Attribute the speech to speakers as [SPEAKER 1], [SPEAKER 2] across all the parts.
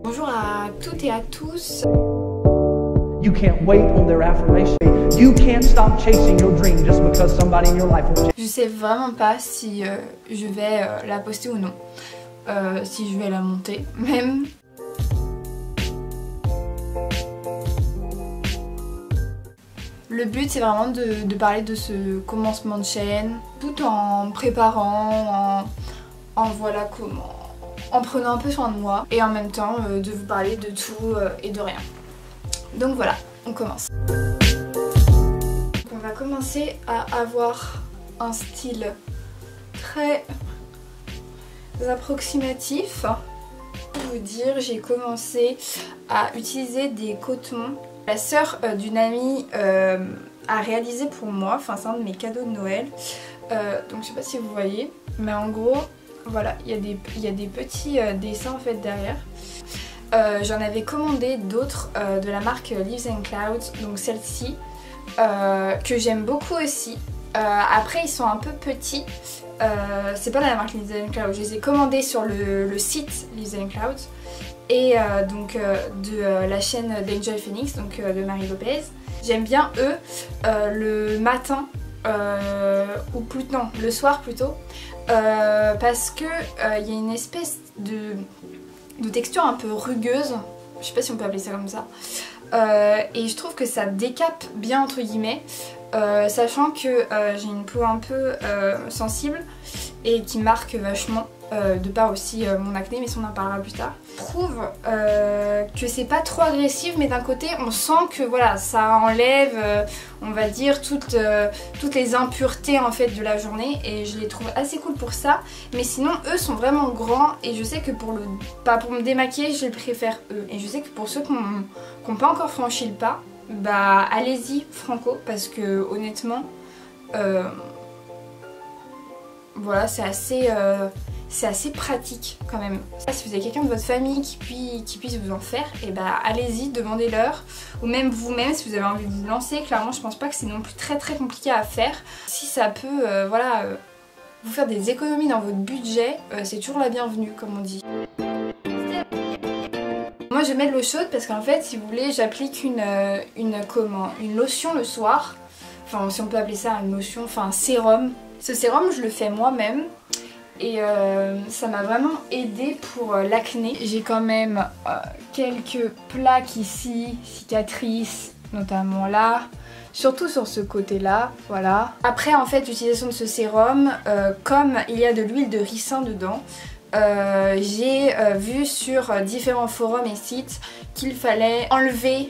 [SPEAKER 1] Bonjour à toutes et à tous.
[SPEAKER 2] You can't wait on their affirmation. You can't stop chasing your dream just because somebody in your life will.
[SPEAKER 1] Je sais vraiment pas si je vais la poster ou non. Si je vais la monter même. Le but c'est vraiment de parler de ce commencement de chaîne tout en préparant, en voilà comment, en prenant un peu soin de moi et en même temps de vous parler de tout et de rien. Donc voilà, on commence. Donc on va commencer à avoir un style très approximatif. Pour vous dire, j'ai commencé à utiliser des cotons. La sœur d'une amie a réalisé pour moi, enfin c'est un de mes cadeaux de Noël. Donc je sais pas si vous voyez, mais en gros, voilà, il y a des petits dessins en fait derrière. J'en avais commandé d'autres de la marque Leaves and Clouds, donc celle-ci, que j'aime beaucoup aussi. Après ils sont un peu petits, c'est pas la marque Leaves and Clouds, je les ai commandés sur le site Leaves and Clouds et donc de la chaîne d'Enjoy Phoenix, donc de Marie Lopez. J'aime bien eux le matin, ou plutôt non, le soir plutôt, parce que il y a une espèce de texture un peu rugueuse, je sais pas si on peut appeler ça comme ça, et je trouve que ça décape bien entre guillemets, sachant que j'ai une peau un peu sensible et qui marque vachement, de par aussi mon acné, mais ça on en parlera plus tard. Je trouve que c'est pas trop agressif, mais d'un côté on sent que voilà, ça enlève on va dire toutes les impuretés en fait de la journée, et je les trouve assez cool pour ça. Mais sinon eux sont vraiment grands, et je sais que pour me démaquiller je les préfère eux, et je sais que pour ceux qui n'ont pas encore franchi le pas, bah allez-y franco, parce que honnêtement voilà, c'est assez pratique quand même. Si vous avez quelqu'un de votre famille qui puisse vous en faire, et bah allez-y, demandez-leur. Ou même vous-même si vous avez envie de vous lancer. Clairement je pense pas que c'est non plus très compliqué à faire. Si ça peut voilà, vous faire des économies dans votre budget, c'est toujours la bienvenue comme on dit. Moi je mets de l'eau chaude parce qu'en fait si vous voulez j'applique une lotion le soir. Enfin si on peut appeler ça une lotion, enfin un sérum. Ce sérum je le fais moi-même. Et ça m'a vraiment aidé pour l'acné. J'ai quand même quelques plaques ici, cicatrices, notamment là, surtout sur ce côté là, voilà. Après en fait l'utilisation de ce sérum, comme il y a de l'huile de ricin dedans, j'ai vu sur différents forums et sites qu'il fallait enlever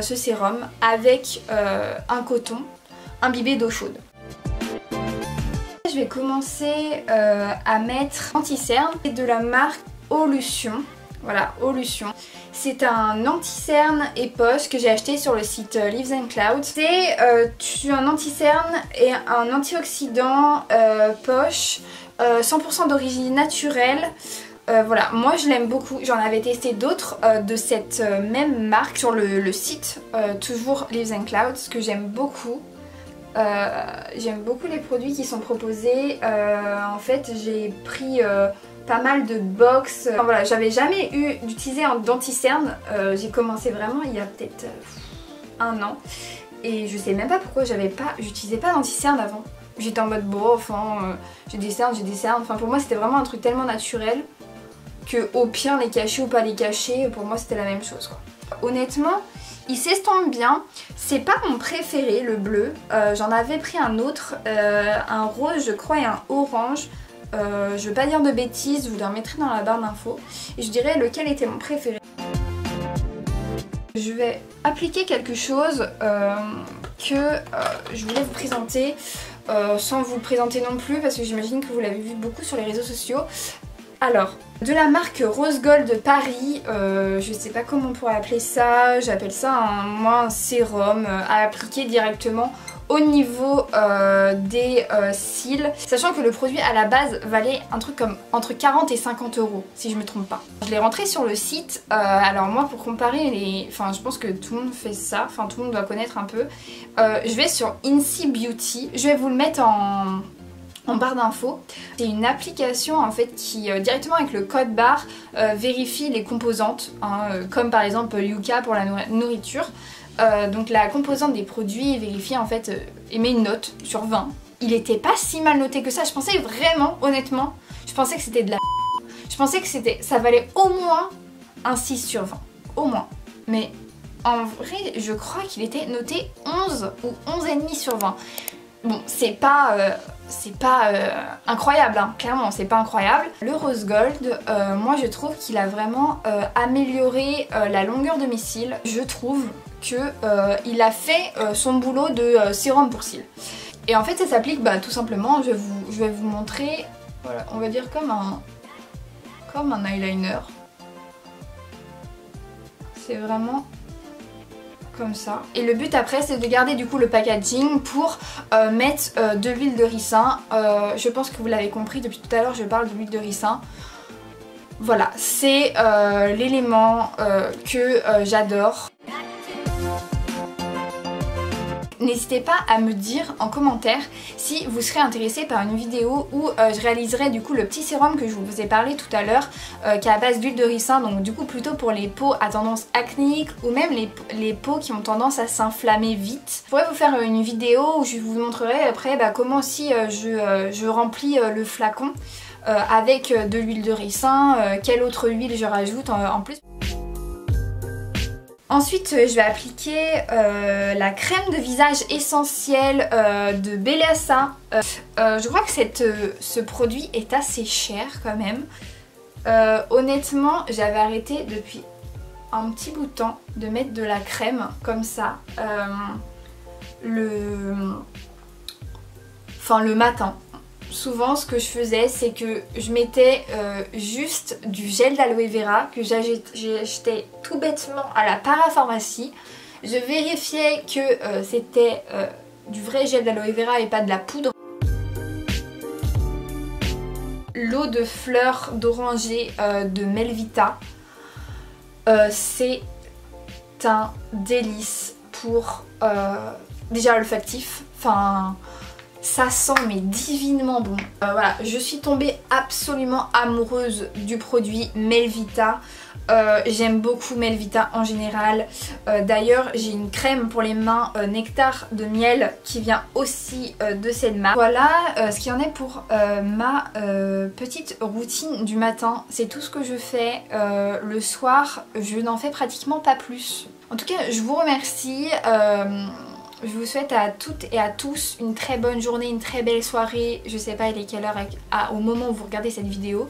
[SPEAKER 1] ce sérum avec un coton imbibé d'eau chaude. Je vais commencer à mettre anti-cerne de la marque Olution. Voilà, Olution. C'est un anti-cerne et poche que j'ai acheté sur le site Leaves and Clouds. C'est un anti-cerne et un antioxydant poche 100% d'origine naturelle. Voilà, moi je l'aime beaucoup. J'en avais testé d'autres de cette même marque sur le site, toujours Leaves and Clouds, que j'aime beaucoup. J'aime beaucoup les produits qui sont proposés. En fait j'ai pris pas mal de box. Enfin, voilà, j'avais jamais eu d'utiliser un d'anti-cerne. J'ai commencé vraiment il y a peut-être un an. Et je sais même pas pourquoi j'utilisais pas d'anti-cerne avant. J'étais en mode bon, enfin j'ai des cernes. Enfin pour moi c'était vraiment un truc tellement naturel que au pire les cacher ou pas les cacher, pour moi c'était la même chose quoi. Honnêtement il s'estompe bien, c'est pas mon préféré le bleu, j'en avais pris un autre, un rose je crois et un orange, je veux pas dire de bêtises, je vous les remettrai dans la barre d'infos, et je dirais lequel était mon préféré. Je vais appliquer quelque chose que je voulais vous présenter, sans vous le présenter non plus parce que j'imagine que vous l'avez vu beaucoup sur les réseaux sociaux. Alors, de la marque Rose Gold Paris, je sais pas comment on pourrait appeler ça, j'appelle ça un sérum à appliquer directement au niveau des cils, sachant que le produit à la base valait un truc comme entre 40 et 50 €, si je me trompe pas. Je l'ai rentré sur le site, alors moi pour comparer enfin je pense que tout le monde fait ça, enfin tout le monde doit connaître un peu, je vais sur Incy Beauty, je vais vous le mettre en en barre d'infos. C'est une application en fait qui directement avec le code barre vérifie les composantes, hein, comme par exemple Yuka pour la nourriture. Donc la composante des produits vérifie en fait, émet une note sur 20. Il était pas si mal noté que ça, je pensais vraiment, honnêtement, je pensais que c'était de la... Je pensais que ça valait au moins un 6 sur 20, au moins. Mais en vrai, je crois qu'il était noté 11 ou 11,5 sur 20. Bon, c'est pas incroyable, hein. Clairement, c'est pas incroyable. Le Rose Gold, moi je trouve qu'il a vraiment amélioré la longueur de mes cils. Je trouve qu'il a fait son boulot de sérum pour cils. Et en fait, ça s'applique tout simplement, je vais vous montrer, voilà, on va dire comme un eyeliner. C'est vraiment comme ça. Et le but après c'est de garder du coup le packaging pour mettre de l'huile de ricin. Je pense que vous l'avez compris, depuis tout à l'heure je parle de l'huile de ricin. Voilà, c'est l'élément que j'adore. N'hésitez pas à me dire en commentaire si vous serez intéressé par une vidéo où je réaliserai du coup le petit sérum que je vous ai parlé tout à l'heure qui est à base d'huile de ricin, donc du coup plutôt pour les peaux à tendance acnéique ou même les peaux qui ont tendance à s'inflammer vite. Je pourrais vous faire une vidéo où je vous montrerai après comment aussi je remplis le flacon avec de l'huile de ricin, quelle autre huile je rajoute en plus. Ensuite, je vais appliquer la crème de visage essentielle de Bellasa. Je crois que ce produit est assez cher quand même. Honnêtement, j'avais arrêté depuis un petit bout de temps de mettre de la crème comme ça le matin. Souvent ce que je faisais c'est que je mettais juste du gel d'aloe vera que j'achetais tout bêtement à la parapharmacie. Je vérifiais que c'était du vrai gel d'aloe vera et pas de la poudre. L'eau de fleurs d'oranger de Melvita, c'est un délice pour déjà olfactif, enfin ça sent mais divinement bon. Voilà, je suis tombée absolument amoureuse du produit Melvita. J'aime beaucoup Melvita en général. D'ailleurs j'ai une crème pour les mains Nectar de miel qui vient aussi de cette marque. Voilà ce qu'il y en est pour ma petite routine du matin. C'est tout ce que je fais le soir. Je n'en fais pratiquement pas plus. En tout cas je vous remercie. Je vous souhaite à toutes et à tous une très bonne journée, une très belle soirée. Je sais pas il est quelle heure au moment où vous regardez cette vidéo.